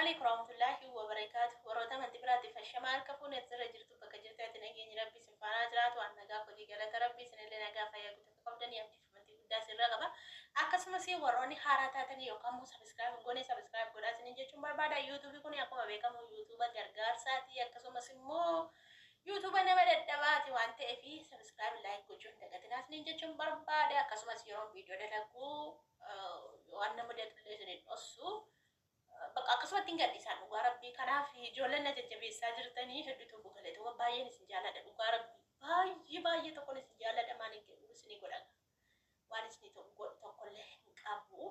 عليكم ورحمة الله وبركاته وروتا من تبرات فالشمال كفون يتزرع جرتو بكجرتا تنجي ربي سبحانه جرات وأن نجاف ودي قالت ربي سن اللي نجاف يا كنت تقبلني أمتي في منتي قداس الرغبة أكسم سي وروني حارات تاني يوكم سبسكرايب غوني سبسكرايب قداس نيجي شومبر بعد يوتيوب يكون يقوم بكم يوتيوب غرغار ساتي أكسم سمو يوتيوب أنا بدأ دباتي وأنت في سبسكرايب لايك وجون دكتناس نيجي شومبر بعد أكسم سي يوم فيديو دلكو وأنا مدة تلزني أسو bakka akkasumatti hin gadhiisan dhugaa rabbii kanaaf ijoolleen na jajjabeessaa jirtanii hedduutu bugalee baay'een isin jaalladha dhugaa rabbii baay'ee tokkoon isin jaalladha maaliin kennu isin godhaga waan isin tokkollee hin qabu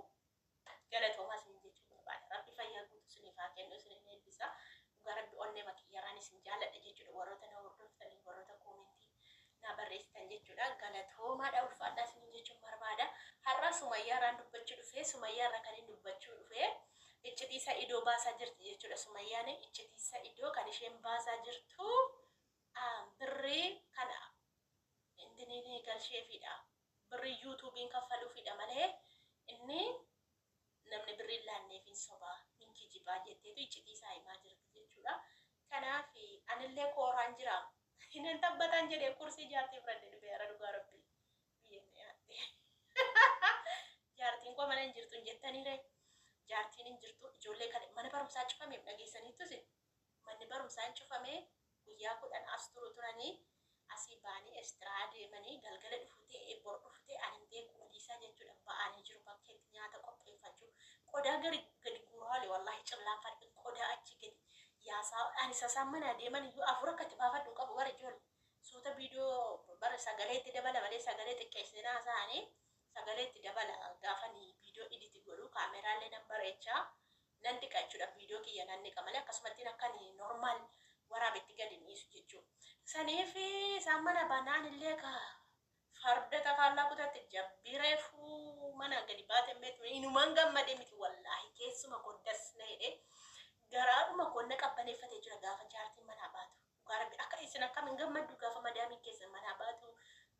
galatoomaa isin jechuun barbaada rabbi fayyaa guutuu isiniif haa kennu isin eebbisa dhugaa rabbii onnee makiyyaraan isin jaalladha jechuudha warroota na hordoftanii warroota koomentii na barreessitan jechuudha galatoomaadha ulfaadhaa isin jechuun barbaada har'a sumayyaaraan dubbachuu dhufee sumayyaarra kan hin dubbachuu dhufee iccitiisa idoo baasaa jirti jechuudha sumayyaan iccitiisa idoo kan isheen baasaa jirtu birrii kana indiniin galsheefidha birrii yuutuubiin kaffaluufidha malee inni namni birrii laanneef hin sobaa hin kijibaa jetteetu iccitiisaa himaa jirti jechuudha kanaaf anillee kooraan jira hin tabbatan jedhee kursii jaartii fudhadhe dhufee ara dhugaa rabbii biyyeen jaartiin koo mana hin jirtu hin jettaniire jaartiin hin jirtu ijoollee kan mana barumsaa cufameef dhageessaniittus manni barumsaa hin cufame guyyaa 10 as turu turanii asii baanii eestiraa deemanii galgala dhufutee bor dhufutee ani hin beeku waliisaa jechuudha ba'anii jiru bakkeetti nyaata qopheeffachuu qodaa gadi guuraalee wallaahi cillaanfadhe qodaa achi gadi yaasaa ani sasaan mana deeman iyyuu afur akkatti baafadhu qabu bara ijoollee suuta viidiyoo bara sagaleetti dabala malee sagalee xiqqeessinaa isaanii sagaleetti dabala gaafanii viidiyoo editi godhu kaameraalee nan bareechaa nan dhiqa jechuudha viidiyoo kiyya nan dhiqa malee akkasumatti akkan normaal waraabetti gadi dhiisu jechuudha saniif isaan mana banaan illee ka farda takaallaa kutatti jabbireefuu mana gadi baateen beetu inumaan gammadee miti wallaahi keessuma goddas na hidhee garaadhuma konna qabbaneeffatee jira gaafa jaartiin manaa baatu dhugaa akka isin akkamiin gammaddu gaafa madaamiin keessan manaa baatu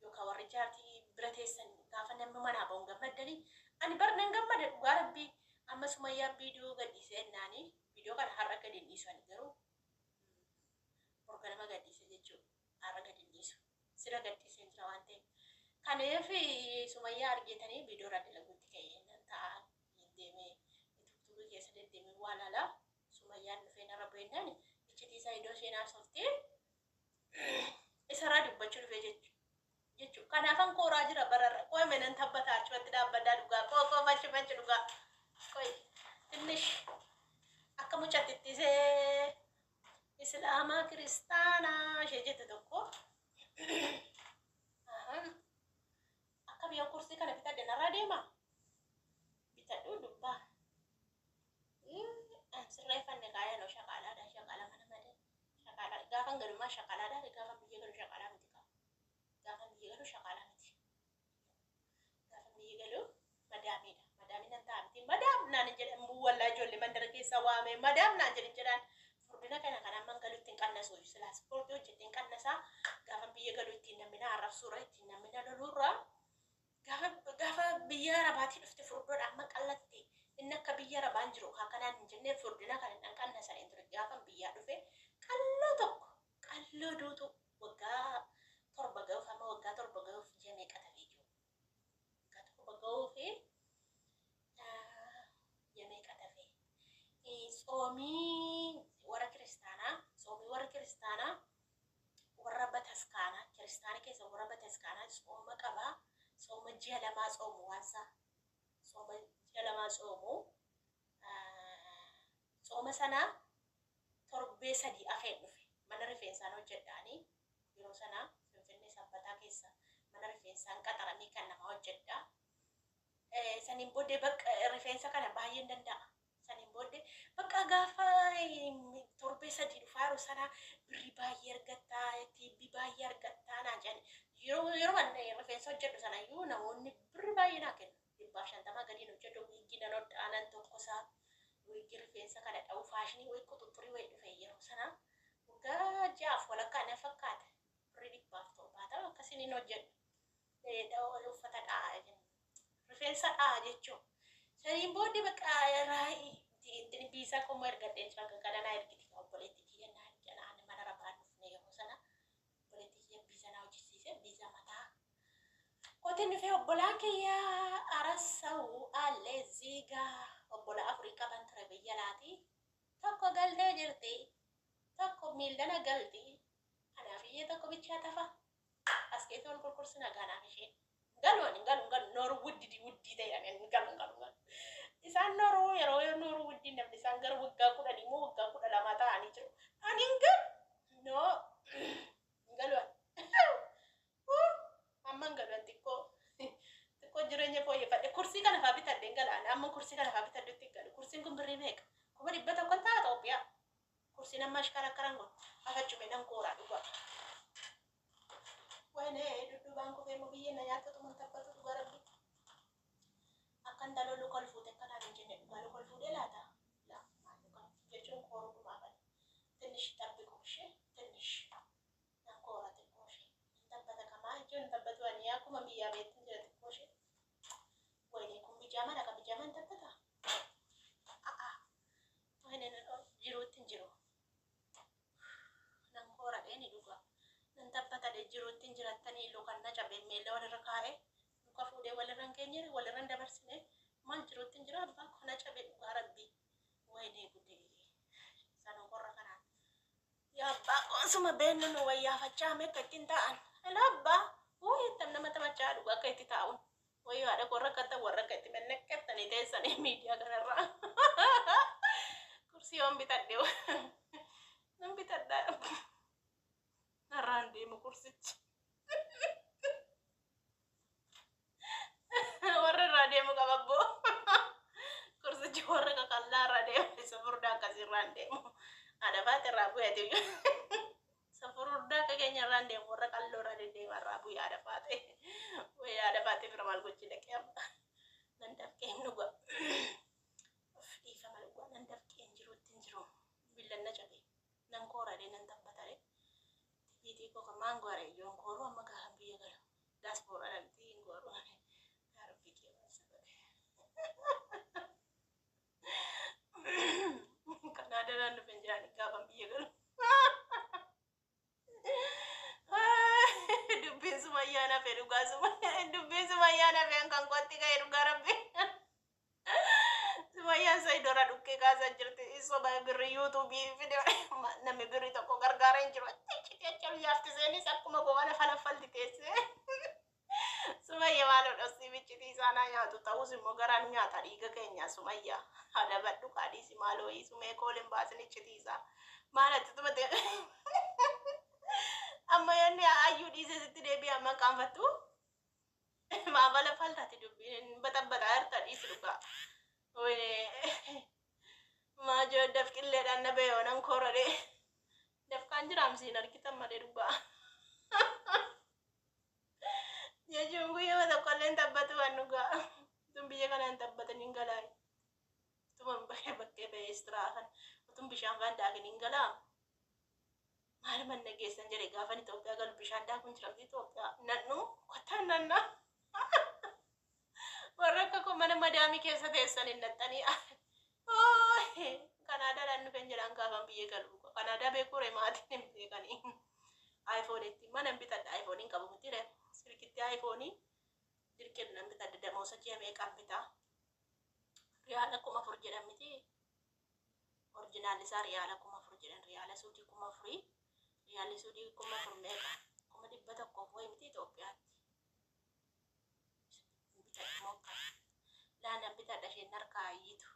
yookaan warri jaartii bira teessan gaafa namni manaa ba'uun gammaddanii ani barnaan gammada dhugaa rabbii amma sumayyaa viidiyoo gadhiisee ennaanii viidiyoo kana har'a gadi dhiisu ani garuu organama gadhiise jechuudha har'a gadi dhiisu sira gadhiisee jira waan ta'eef kanaaf sumayyaa argitanii viidiyoo irra dalaguutti ka'ee nan ta'a deemee tuutubii keessa deddeemee waan alaa sumayyaan dhufee narra bu'ennaan iccitiisaa iddoo isheen haasoftee isarraa dubbachuu dhufee jechuudha kanaafan kooraa jira bararra qoome nan tabbataa achumatti dhaabbadaa dhugaa qoqoo fachi dhugaa qoy tinnish akka mucatittisee islaamaa kiristaanaa ishee jette tokko akka biyya kursii kana bitadhe narraa deema bitadhu dubbaa sirreeffanne kaayaan shaqaalaadha shaqaala mana malee shaqaala gaafan galumaa shaqaalaadha gaafan biyya galu shaqaalaa miti gaafa biyya galu shaqaalaa miti gaafa biyya galu madaamiidha madaamiin nan taa'amti madaam naan jedhan wallaa ijoollee mandara keessa waame madaam naan jedhan furdina kana kanaan mangaluutti hin qannasu silaa ispoortii hojjette hin qannasaa gaafa biyya galu ittiin namina arrabsuurra ittiin namina loluurra gaafa biyya arabaatii dhufte furdoodha amma qallatte inni akka biyya arabaan jiru kanaan hin jennee furdina kana hin qannasa hin ture gaafa biyyaa dhufe qalloo tokko qalloo duutu waggaa torba ga'uuf amma waggaa torba ga'uuf jemee qatafee jiru waggaa torba ga'uuf jemee qatafee soomii warra kiristaanaa warra bataskaanaa kiristaana keessa warra bataskaanaa sooma qabaa sooma ji'a lamaa soomu waansaa sooma ji'a lamaa soomu sooma sanaa torbee 3 afeen dhufe mana rifeensaan hojjedhaanii yeroo sanaa finfinnee sabbataa keessa mana rifeensaan qaxaramii kan nama hojjedha saniin booddee bakka rifeensa kana baay'een danda'a saniin booddee bakka gaafa torbee 3 dhufaa yeroo sanaa birrii baay'ee argattaa tiibbii baay'ee argattaa naan jedhani yeroo rifeensa hojjedhu sana iyyuu namoonni birrii baay'ee naa kennu 150 gadiin hojjedhu wiigii nan hodhaanan tokkosaa wiigii rifeensa kana dha'u faashinii wayii quxuxurii wayii dhufe yeroo sanaa waggaa jaaf walakkaa na fakkaata birrii 170 akkasiin hojjedhu uffata dha'a rifeensa dha'a jechuun saniin booddee bakka intini bisa ko mo ergadde chaga kana na ergiti ka obboleetti kiyya na jana ani mana rabaan dhufne yeroo sana obboleetti kiyya bisa na hojjisiise bisa mataa kotiin dhufee obbolaan kiyya arassa'u allee ziiga obbola Afrikaa ban ture biyya laati tokko galtee jirti tokko miildana galti kanaaf iyyee tokko bichaa tafa as keessa wal kurkursina ganaaf ishee galu nooru wuddii ta'edhaan galu isaan nooru yeroo nooru wuddii namni isaan gara waggaa 10 immoo waggaa 12 ta'anii jiru ani no galu amma galu xiqqoo jireenya fooyyeffadhe kursii kana faa bitadhe galaan amma kursii kana faa bitadhetti galu kursiin kun birrii meeqa 100 kan ta'a Itoophiyaa kursiin amma ashkarakkaran kun afachume nan kooraa dhugaa wayne dudduubaan kufee mo biyyee na nyaatatu mun tabbatu dhugaa rabbi akkan dalolu kolfuute akkanaan hin jenne dhugaa lu kolfuudhe laata la jechuun kooruu dhumaafadhe ትንሽ ጠብቁ እሺ ትንሽ nan koora xiqqoo ishee hin tabbata kamaa jechuun tabbatu ani akkuma biyyaa beektin jira xiqqoo ishee wayne kun bijaamana ka bijaaman tabbata wayne jiruutti hin jiru nan koora dheeni dhugaa nan tabbata de jiruutti hin jirattanii iluu kan na cabee meella walirra kaa'ee muka fuudhee walirra hin keenyere walirra hin dabarsine maal jiruutti hin jira abbaa kana cabee dhugaa rabbii wayne gudee sanuu korra kanaan yaa abbaa qoosuma beennu nu wayyaafachaa meeqa ittiin ta'an ala abbaa tam nama taphachaa dhugaa akka itti taa'uun wayyoo haadha korra akkata warra akka itti menneqqettanii teessanii miidiyaa kanarraa kursii yoon bitadhe nan bitadhaa narraan deemu kursichi warra irraa deemu qababboo kursichi warra kakallaa irraa deemu isa furdaa akkasirraan deemu adafaati irraa bu'eeti isa furdaa akka keenya irraan deemu warra qalloo irraa deddeema irraa bu'ee adafaate wayii adafaate fira maal gochi dhaqee amma nan dafqeen dhuga dhiifama dhugaa nan dafqeen jiruutti hin jiru billanna cabee nan kooradee nan tabbatare tibiitii koo kan maan goore yoon kooruu amma gaafa biyya galu daaspoora dhaltii hin gooruu gaarabbii keewwansa godhe kanaada naan dhufen jiraani gaafa biyya galu dubbiin sumayyaa nafee dhugaa dubbiin sumayyaa nafeen kan qotti ga'e dhugaa rabbi sumayyaan sayidora dhukkee kaasaa jirti soba birri yuutuubii fide namni birri tokko gargaara hin jiru jecha yaaftiseenis akkuma gowana falaffalti teessee sumayya maaloo dhosii bichitii isaanaa nyaatu ta'us immoo garaan nyaata dhiiga keenya sumayya haadha badhu kaadhiisi maaloo sumee kooliin baasin ichitiisa maalatti tumate amma yoonni ayyuu dhiisee sitti deebi'e amma qaanfattu maabala faltaati dubbiin batabbataa hirta dhiisi dhugaa maajoo dafqilleedhaan na ba'e oonan koorade dafqaan jiraamsiin argitan malee dhugaa jechuun guyyama tokkolleen tabbatu waan dhugaa utun biyya kana hin tabbatan hin galaa utuman bakkee ba'ee istiraafan utun bishaan faan daakun hin galaa maal manna geessan jedhe gaafan Itoophiyaa galu bishaan daakun jiramti Itoophiyaa nannu kottaan nanna warra akka kun mana madaamii keessa teessan hin naxxanii Kanaadaadhaan dhufen jedhaan gaafan biyya galu Kanaadaa beekure maatiin hin beekanii iPhone mana bitadha iPhone hin qabu miti silkitti iPhone dirqeen nan bitadha damoosa ji'a meeqaan bitaa riyaala 4,000 jedhan miti orjinaal isaa riyaala 4,000 jedhan riyaala suudii 4,000 riyaalli suudii 4,000 meeqa 100 wayi miti Itoophiyaatti bitadha mookka laana bitadha isheen harkaa ayyitu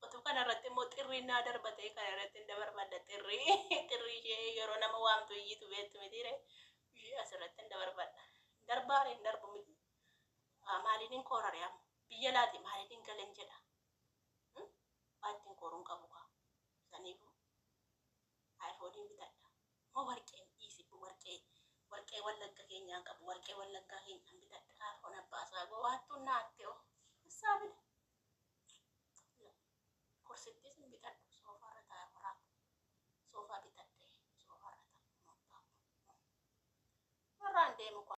otuu kana irratti immoo xirrii naa darbatee kana irratti hin dabarfadha xirrii ishee yeroo nama waamtu iyyitu beektu mitiire ishee asirratti hin dabarfadha darbaare hin darbu miti maaliin hin koorare amma biyya laati maaliin hin galen jedha baattiin kooruun qabu kaa saniifu iPhone bitadha moo warqeen dhiisi warqee wallagga keenyaan qabu warqee wallaggaa keenyaan bitadha iPhone